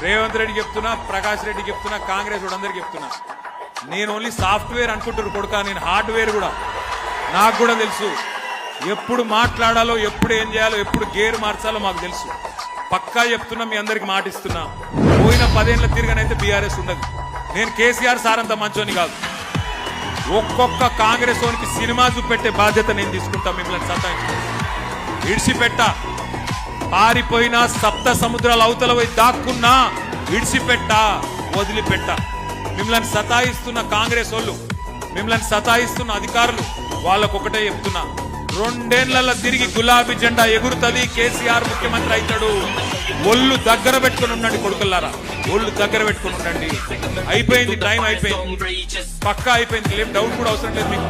రేవంత్ రెడ్డి చెప్తున్నా, ప్రకాష్ రెడ్డి చెప్తున్నా, కాంగ్రెస్ అందరికి చెప్తున్నా, నేను ఓన్లీ సాఫ్ట్వేర్ అనుకుంటారు కొడుక, నేను హార్డ్వేర్ కూడా. నాకు కూడా తెలుసు ఎప్పుడు మాట్లాడాలో, ఎప్పుడు ఏం చేయాలో, ఎప్పుడు గేర్ మార్చాలో మాకు తెలుసు. పక్కా చెప్తున్నా, మీ అందరికి మాటిస్తున్నా, పోయిన 10 ఏళ్ల తిరగనైతే బీఆర్ఎస్ ఉండదు. నేను కేసీఆర్ సార్ అంత మంచోని కాదు. ఒక్కొక్క కాంగ్రెస్ ఓనికి సినిమా చూపెట్టే బాధ్యత నేను తీసుకుంటా. మిమ్మల్ని సతాయించు ఇడిచిపెట్ట, పారిపోయినా సప్త సముద్రాల అవతల పోయి దాక్కున్నా ఇడిచిపెట్ట, వదిలిపెట్ట. మిమ్మల్ని సతాయిస్తున్న కాంగ్రెస్ వాళ్ళు, మిమ్మల్ని సతాయిస్తున్న అధికారులు, వాళ్ళకొకటే చెప్తున్నా, 2 ఏళ్లలో తిరిగి గులాబీ జెండా ఎగురుతుంది, కేసీఆర్ ముఖ్యమంత్రి అవుతాడు. ఒళ్ళు దగ్గర పెట్టుకుని ఉండండి కొడుకులారా, ఒళ్ళు దగ్గర పెట్టుకుని ఉండండి. అయిపోయింది, టైం అయిపోయింది, పక్కా అయిపోయింది, ఏం డౌట్ కూడా అవసరం లేదు మీకు.